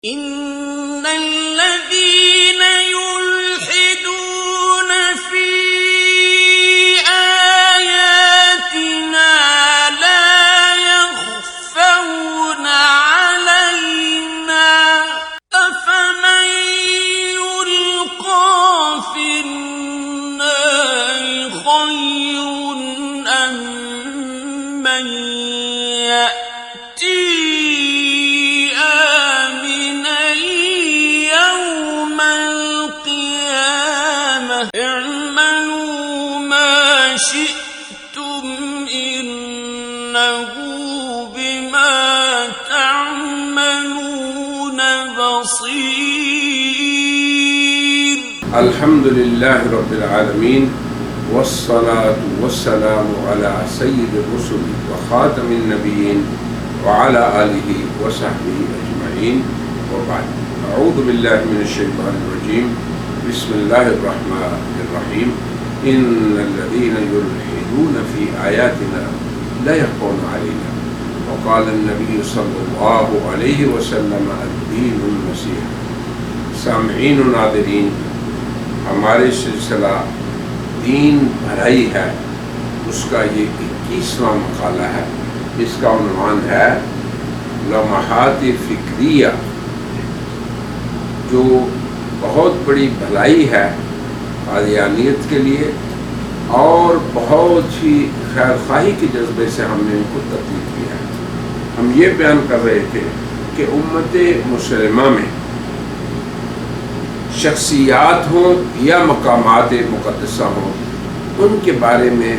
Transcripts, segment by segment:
إن الذين يلحدون في آياتنا لا يخفون علينا أفمن يلقى في النار خير أم من يأتي شئتم إنه بما تعملون بصير. الحمد لله رب العالمين والصلاة والسلام على سيد الرسل وخاتم النبيين وعلى آله وصحبه أجمعين وبعد. أعوذ بالله من الشيطان الرجيم. بسم الله الرحمن الرحيم. إن الذين يلحدون في آياتنا لا يخفون علينا وقال النبي صلى الله عليه وسلم الدين النصيحة. سامعین و ناظرین، ہمارے سلسلہ دین بھلائی ہے، اس کا یہ 21واں مقالہ ہے. اس کا عنوان ہے لمحات فکریہ، جو بہت بڑی بھلائی ہے قادیانیت کے لیے، اور بہت ہی خیر خواہی کے جذبے سے ہم نے ان کو تبدیل کیا ہے. ہم یہ بیان کر رہے تھے کہ امت مسلمہ میں شخصیات ہوں یا مقامات مقدسہ ہوں، ان کے بارے میں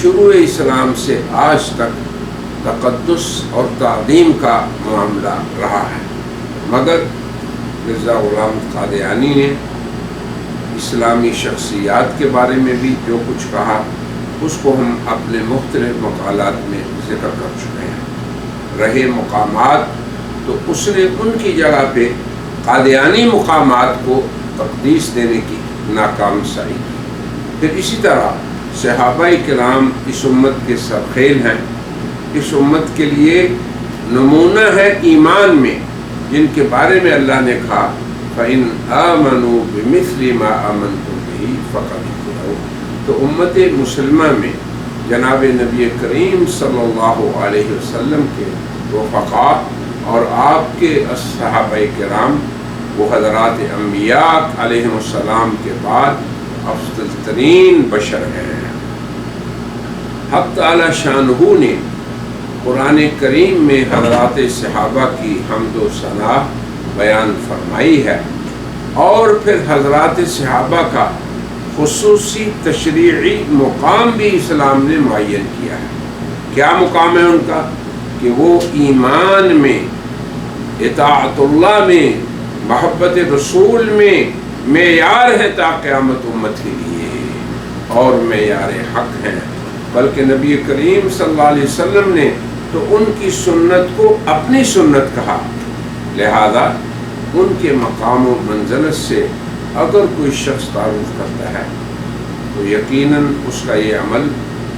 شروع اسلام سے آج تک تقدس اور تعظیم کا معاملہ رہا ہے، مگر مرزا غلام قادیانی نے اسلامی شخصیات کے بارے میں بھی جو کچھ کہا، اس کو ہم اپنے مختلف مقالات میں ذکر کر چکے ہیں. رہے مقامات، تو اس نے ان کی جگہ پہ قادیانی مقامات کو تقدیس دینے کی ناکام سعی کی. پھر اسی طرح صحابہ کرام اس امت کے سرخیل ہیں، اس امت کے لیے نمونہ ہے ایمان میں، جن کے بارے میں اللہ نے کہا فَإِنْ آمَنُوا بِمِثْلِ مَا آمَنْتُمْ بِهِ فَقَدِ اهْتَدَوْا. تو امت مسلمہ میں جناب نبی کریم صلی اللہ علیہ وسلم کے رفقاء اور آپ کے صحابہ کرام، وہ حضرات انبیاء علیہم السلام کے بعد افضل ترین بشر ہیں. حق تعالی شانہ نے قرآن کریم میں حضرات صحابہ کی حمد و ثنا بیان فرمائی ہے، اور پھر حضرات صحابہ کا خصوصی تشریعی مقام بھی اسلام نے معین کیا ہے. کیا مقام ہے ان کا؟ کہ وہ ایمان میں، اطاعت اللہ میں، محبت رسول میں معیار ہے تا قیامت امت کے لیے، اور معیار حق ہیں. بلکہ نبی کریم صلی اللہ علیہ وسلم نے تو ان کی سنت کو اپنی سنت کہا. لہذا ان کے مقام و منزلت سے اگر کوئی شخص تعارف کرتا ہے تو یقیناً اس کا یہ عمل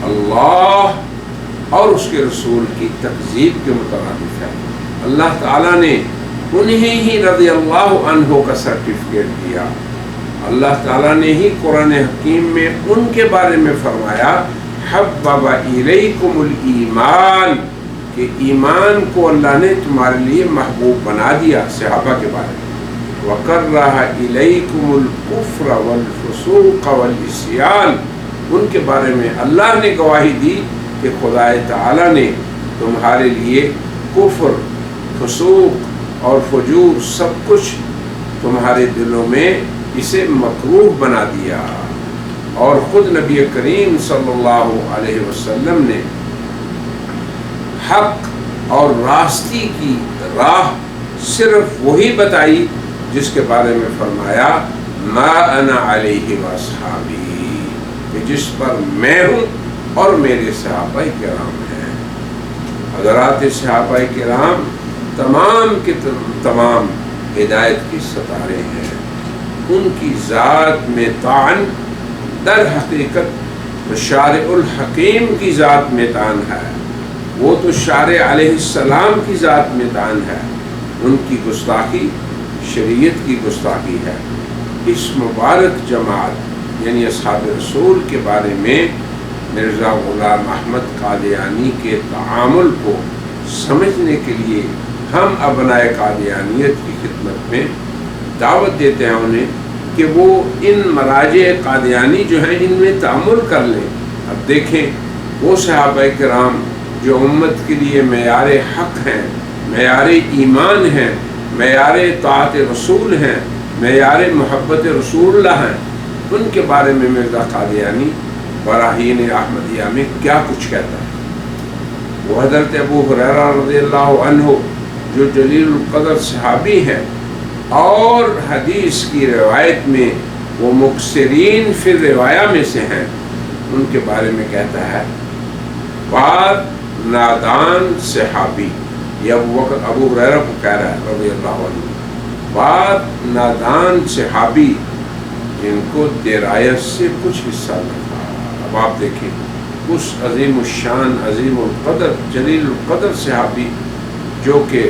اللہ اور اس کے رسول کی تکذیب کے مترادف ہے. اللہ تعالیٰ نے انہیں ہی رضی اللہ عنہ کا سرٹیفکیٹ دیا. اللہ تعالیٰ نے ہی قرآن حکیم میں ان کے بارے میں فرمایا حبب الیکم الایمان، کہ ایمان کو اللہ نے تمہارے لیے محبوب بنا دیا. صحابہ کے بارے میں وَكَرَّهَ إِلَيْكُمُ الْكُفْرَ وَالْفُسُوقَ وَالْعِصْيَانَ، ان کے بارے میں اللہ نے گواہی دی کہ خدا تعالیٰ نے تمہارے لیے کفر، فسوق اور فجور سب کچھ تمہارے دلوں میں اسے مکروہ بنا دیا. اور خود نبی کریم صلی اللہ علیہ وسلم نے حق اور راستی کی راہ صرف وہی بتائی جس کے بارے میں فرمایا ما انا علیہ واصحابی، کہ جس پر میں ہوں اور میرے صحابہ کرام ہیں. حضرات صحابہ کرام تمام کے تمام ہدایت کی ستارے ہیں. ان کی ذات میں طعن در حقیقت تو شارع الحکیم کی ذات میں طعن ہے. وہ تو شارع علیہ السلام کی ذات میں طعن ہے، ان کی گستاخی شریعت کی گستاخی ہے۔ اس مبارک جماعت یعنی اصحاب رسول کے بارے میں مرزا غلام احمد قادیانی کے تعامل کو سمجھنے کے لیے ہم ابنائے قادیانیت کی خدمت میں دعوت دیتے ہیں انہیں کہ وہ ان مراجع قادیانی جو ہیں ان میں تعامل کر لیں۔ اب دیکھیں وہ صحابہ کرام جو امت کے لیے معیار حق ہیں، معیار ایمان ہیں، معیار طاعت رسول ہیں، معیار محبت رسول اللہ ہیں، ان کے بارے میں مرزا قادیانی براہین احمدیہ میں کیا کچھ کہتا ہے۔ وہ حضرت ابو ہریرہ رضی اللہ عنہ جو جلیل القدر صحابی ہیں اور حدیث کی روایت میں وہ مکثرین فی الروایہ میں سے ہیں، ان کے بارے میں کہتا ہے بعد نادان صحابی، یہ ابو ہریرہ کو کہہ رہا ہے رضی اللہ عنہ، بعد نادان صحابی جن کو درایت سے کچھ حصہ نہ تھا۔ اب آپ دیکھیں اس عظیم الشان عظیم القدر جلیل القدر صحابی جو کہ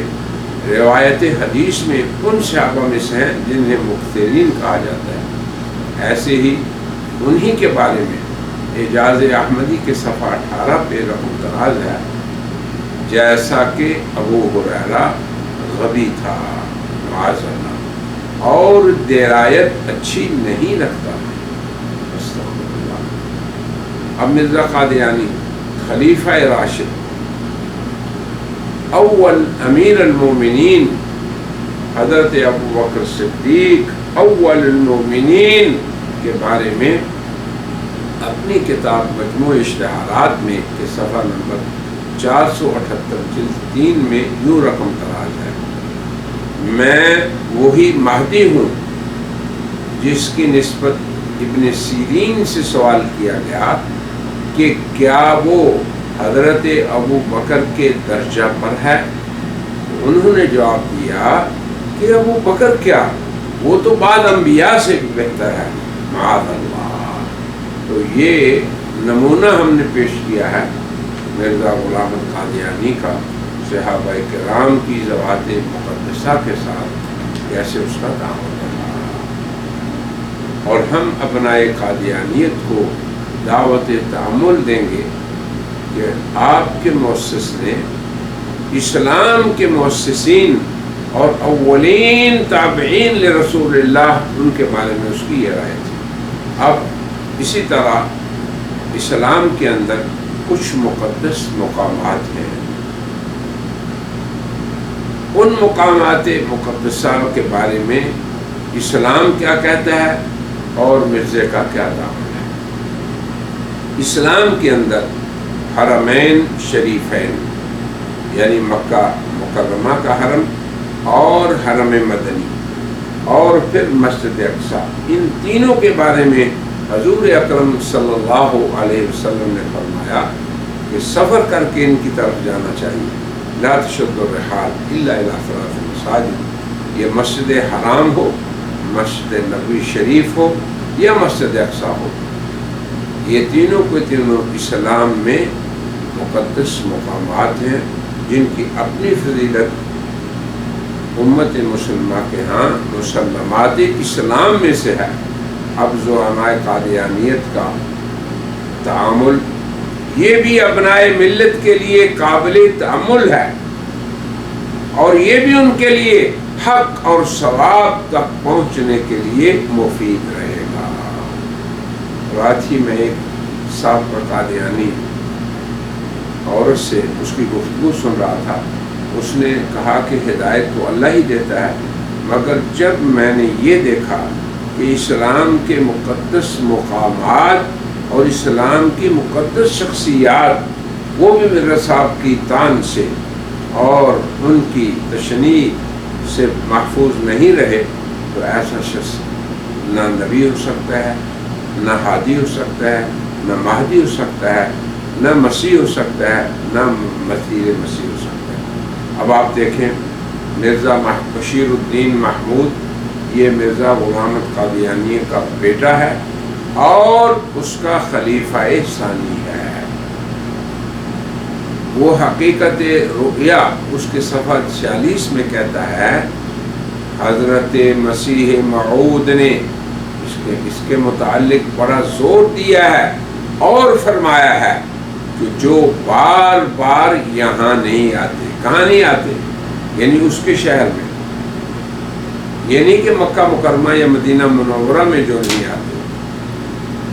روایت حدیث میں ان صحابہ میں سے ہیں جنہیں مکثرین کہا جاتا ہے، ایسے ہی انہی کے بارے میں اعجاز احمدی کے صفحہ 18 پہ رقم دراز ہے، جیسا کہ ابو ہریرہ غبی تھا معاذ اللہ اور درایت اچھی نہیں رکھتا۔ اب مرزا قادیانی خلیفہ راشد اول امیر المومنین حضرت ابو بکر صدیق اول المومنین کے بارے میں اپنی کتاب مجموع اشتہارات میں کے صفحہ نمبر 478 جلد 3 میں یوں رقم دراز ہے، میں وہی مہدی ہوں جس کی نسبت ابن سیرین سے سوال کیا گیا کہ کیا وہ حضرت ابو بکر کے درجہ پر ہے؟ انہوں نے جواب دیا کہ ابو بکر کیا، وہ تو بعد انبیاء سے بھی بہتر ہے معاذ اللہ۔ تو یہ نمونہ ہم نے پیش کیا ہے مرزا غلام قادیانی کا صحابہ کرام کی ذوات مقدسہ کے ساتھ کیسے اس کا تعامل رہا، اور ہم اپنائے قادیانیت کو دعوت تعامل دیں گے کہ آپ کے مؤسس نے اسلام کے مؤسسین اور اولین تابعین لرسول اللہ ان کے بارے میں اس کی یہ رائے تھی۔ اب اسی طرح اسلام کے اندر کچھ مقدس مقامات ہیں، ان مقامات مقدسہ کے بارے میں اسلام کیا کہتا ہے اور مرزے کا کیا دعویٰ ہے۔ اسلام کے اندر حرمین شریفین یعنی مکہ مکرمہ کا حرم اور حرم مدنی اور پھر مسجد اقصیٰ، ان تینوں کے بارے میں حضور اکرم صلی اللہ علیہ وسلم نے فرمایا کہ سفر کر کے ان کی طرف جانا چاہیے۔ لا تشد الرحال الا الى ثلاث مساجد، یہ مسجد حرام ہو، مسجد نبوی شریف ہو یا مسجد اقصیٰ ہو، یہ تینوں کے تینوں اسلام میں مقدس مقامات ہیں جن کی اپنی فضیلت امت مسلمہ کے ہاں مسلمات اسلام میں سے ہے۔ اب زعماء قادیانیت کا تعامل یہ بھی ابنائے ملت کے لیے قابل تأمل ہے، اور یہ بھی ان کے لیے حق اور ثواب تک پہنچنے کے لیے مفید رہے گا۔ رات ہی میں ایک سابقہ قادیانی عورت سے اس کی گفتگو سن رہا تھا، اس نے کہا کہ ہدایت تو اللہ ہی دیتا ہے، مگر جب میں نے یہ دیکھا کہ اسلام کے مقدس مقامات اور اسلام کی مقدس شخصیات وہ بھی مرزا صاحب کی تان سے اور ان کی تشنیع سے محفوظ نہیں رہے، تو ایسا شخص نہ نبی ہو سکتا ہے، نہ ہادی ہو سکتا ہے، نہ مہدی ہو سکتا ہے، نہ مسیح ہو سکتا ہے، نہ مسیح ہو سکتا ہے۔ اب آپ دیکھیں مرزا بشیر الدین محمود یہ مرزا غلام قادیانی کا بیٹا ہے اور اس کا خلیفہ ثانی ہے۔ وہ حقیقت رؤیا اس کے صفحہ 46 میں کہتا ہے حضرت مسیح موعود نے اس کے متعلق بڑا زور دیا ہے اور فرمایا ہے کہ جو بار بار یہاں نہیں آتے. کہاں نہیں آتے؟ یعنی اس کے شہر میں، یعنی کہ مکہ مکرمہ یا مدینہ منورہ میں جو نہیں آتے،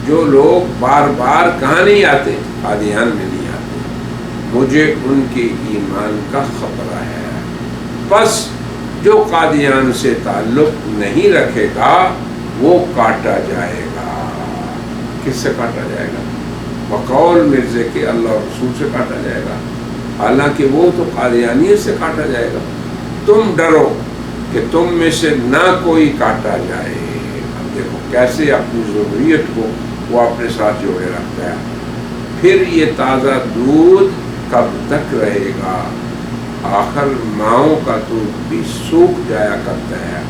جو لوگ بار بار کہاں نہیں آتے؟ قادیان میں نہیں آتے، مجھے ان کے ایمان کا خطرہ ہے. بس جو قادیان سے تعلق نہیں رکھے گا وہ کاٹا جائے گا. کس سے کاٹا جائے گا؟ بقول مرزے کے اللہ اور رسول سے کاٹا جائے گا، حالانکہ وہ تو قادیانیت سے کاٹا جائے گا. تم ڈرو کہ تم میں سے نہ کوئی کاٹا جائے. اب دیکھو کیسے اپنی ضروریت کو وہ اپنے ساتھ جوڑے رکھتا ہے. پھر یہ تازہ دودھ کب تک رہے گا؟ آخر ماؤں کا دودھ بھی سوکھ جایا کرتا ہے.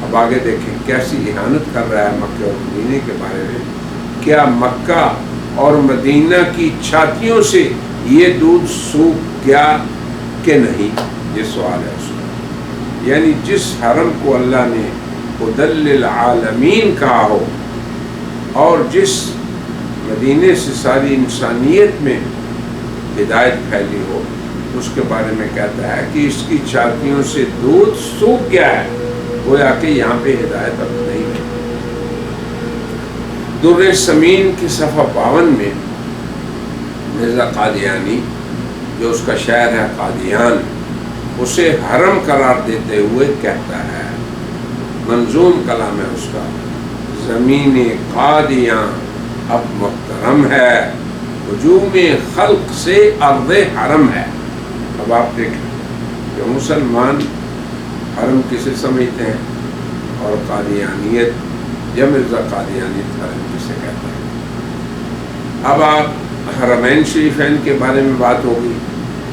اب آگے دیکھیں کیسی اہانت کر رہا ہے مکہ اور مدینے کے بارے میں. کیا مکہ اور مدینہ کی چھاتیوں سے یہ دودھ سوکھ گیا کہ نہیں؟ یہ سوال ہے اس کا. یعنی جس حرم کو اللہ نے ہدی للعالمین کہا ہو اور جس مدینے سے ساری انسانیت میں ہدایت پھیلی ہو، اس کے بارے میں کہتا ہے کہ اس کی چھاتیوں سے دودھ سوکھ گیا ہے. گویا کہ یہاں پہ ہدایت اب نہیں ہے. در سمین کی صفحہ 52 میں مرزا قادیانی جو اس کا شہر ہے قادیان، اسے حرم قرار دیتے ہوئے کہتا ہے، منظوم کلام ہے اس کا، زمین قادیاں اب محترم ہے، ہجوم خلق سے ارض حرم ہے. اب آپ دیکھیں کہ مسلمان حرم کسے سمجھتے ہیں اور قادیانیت یا مرزا قادیانیت حرم کسے کہتا ہے. اب آپ حرمین شریفین کے بارے میں بات ہوگی.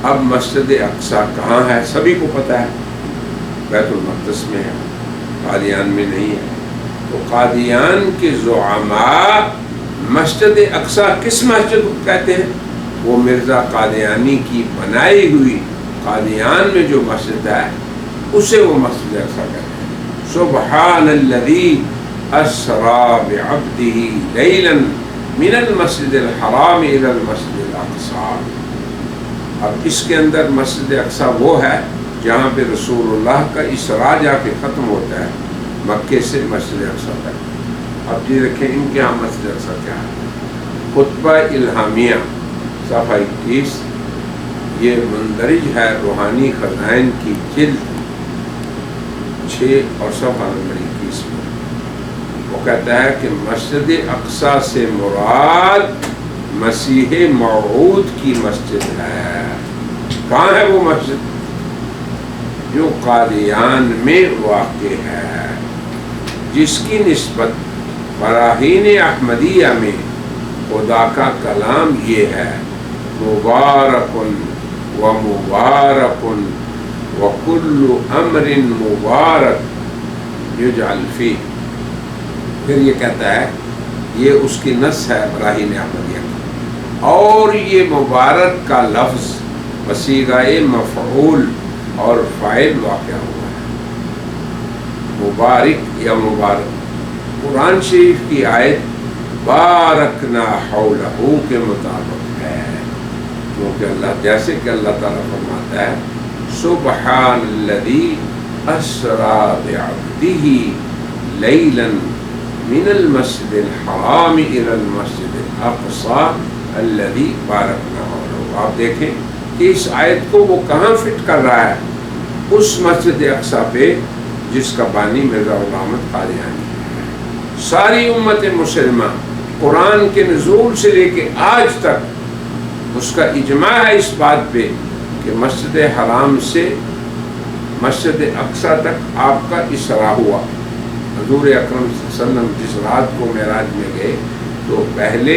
اب مسجد اقصی کہاں ہے؟ سبھی کو پتہ ہے، بیت المقدس میں ہے، قادیان میں نہیں ہے. تو قادیان کے زعماء مسجد اقصی کس مسجد کو کہتے ہیں؟ وہ مرزا قادیانی کی بنائی ہوئی قادیان میں جو مسجد ہے اسے وہ مسجد اقصی کہتے ہیں. سبحان الذی اسری بعبدہ لیلا من المسجد الحرام الی المسجد الاقصی. اب اس کے اندر مسجد اقصی وہ ہے جہاں پہ رسول اللہ کا اسراء جا کے ختم ہوتا ہے، مکے سے مسجد اقصی تک. اب یہ دیکھیں ان کے ہاں مسجد اقصی کیا ہے. خطبہ الہامیہ صفحہ 21، یہ مندرج ہے روحانی خزائن کی جلد 6 اور صفحہ نمبر 21 میں. وہ کہتا ہے کہ مسجد اقصی سے مراد مسیح موعود کی مسجد ہے. کہاں ہے وہ مسجد؟ جو قادیان میں واقع ہے، جس کی نسبت براہین احمدیہ میں خدا کا کلام یہ ہے، مبارکن و مبارکن و کل امر مبارک یجعل فیہ. پھر یہ کہتا ہے یہ اس کی نص ہے براہین احمدیہ کی، اور یہ مبارک کا لفظ بصیغہ مفعول اور فاعل واقع ہوا ہے. مبارک یا مبارک قرآن شریف کی آیت بارکنا حولہ کے مطابق ہے، کیونکہ اللہ جیسے کہ اللہ تعالیٰ فرماتا ہے سبحان الذی اسری بعبدہ لیلا من المسجد الحرام الی المسجد الاقصی الذی بارکنا حولہ. آپ دیکھیں کہ اس آیت کو وہ کہاں فٹ کر رہا ہے؟ اس مسجد اقصی پہ جس کا بانی مرزا غلام احمد قادیانی ہے. ساری امت مسلمہ قرآن کے نزول سے لے کے آج تک اس کا اجماع ہے اس بات پہ کہ مسجد حرام سے مسجد اقصی تک آپ کا اسراء ہوا. حضور اکرم صلی اللہ علیہ وسلم جس رات کو معراج میں گئے تو پہلے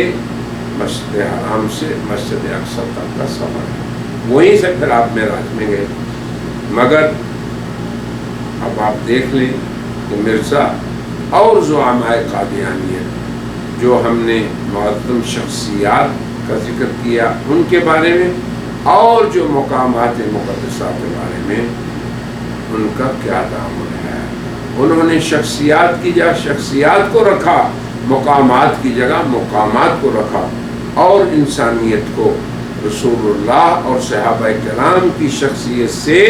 مسجد حرام سے مسجد اقصی تک کا سفر ہے، وہیں سے پھر آپ معراج میں گئے. مگر اب آپ دیکھ لیں کہ مرزا اور زعماء قادیانیت جو ہم نے معظم شخصیات کا ذکر کیا ان کے بارے میں اور جو مقامات مقدسہ کے بارے میں ان کا کیا تعامل ہے. انہوں نے شخصیات کی جگہ شخصیات کو رکھا، مقامات کی جگہ مقامات کو رکھا، اور انسانیت کو رسول اللہ اور صحابہ کرام کی شخصیت سے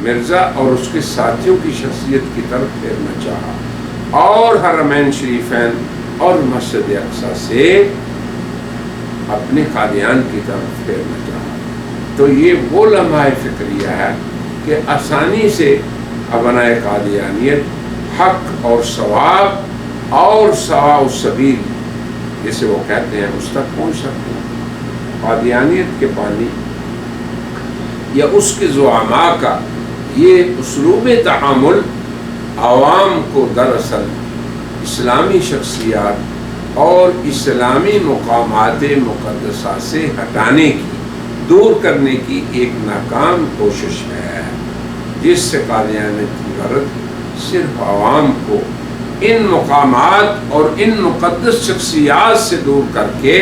مرزا اور اس کے ساتھیوں کی شخصیت کی طرف پھیرنا چاہا، اور حرمین شریفین اور مسجد اقصی سے اپنے قادیان کی طرف پھیرنا چاہا. تو یہ وہ لمحہ فکریہ ہے کہ آسانی سے ابنائے قادیانیت حق اور ثواب اور سواء السبیل جسے وہ کہتے ہیں اس تک پہنچ سکتے ہیں. قادیانیت کے بانی یا اس کے زعماء کا یہ اسلوب تعامل عوام کو دراصل اسلامی شخصیات اور اسلامی مقامات مقدسہ سے ہٹانے کی، دور کرنے کی ایک ناکام کوشش ہے، جس سے قادیانیت کی غرض صرف عوام کو ان مقامات اور ان مقدس شخصیات سے دور کر کے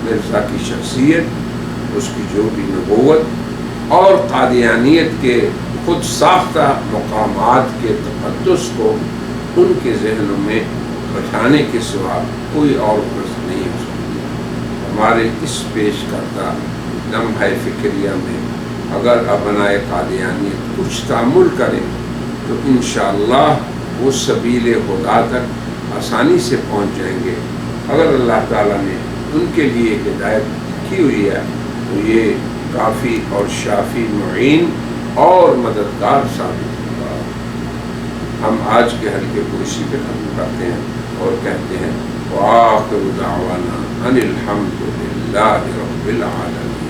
مرزا کی شخصیت، اس کی جو بھی نبوت اور قادیانیت کے خود ساختہ مقامات کے تقدس کو ان کے ذہنوں میں بٹھانے کے سوا کوئی اور غرض نہیں ہو سکتی. ہمارے اس پیش کردہ لمحہ فکریہ میں اگر ابنائے قادیانیت کچھ تعامل کریں تو انشاءاللہ وہ سبیل خدا تک آسانی سے پہنچ جائیں گے. اگر اللہ تعالیٰ نے ان کے لیے ہدایت کی ہوئی ہے تو یہ کافی اور شافی معین اور مددگار ثابت ہوگا. ہم آج کے حلقے کو اسی پہ ختم کرتے ہیں اور کہتے ہیں وآخر دعوانا ان الحمد للہ رب العالمین.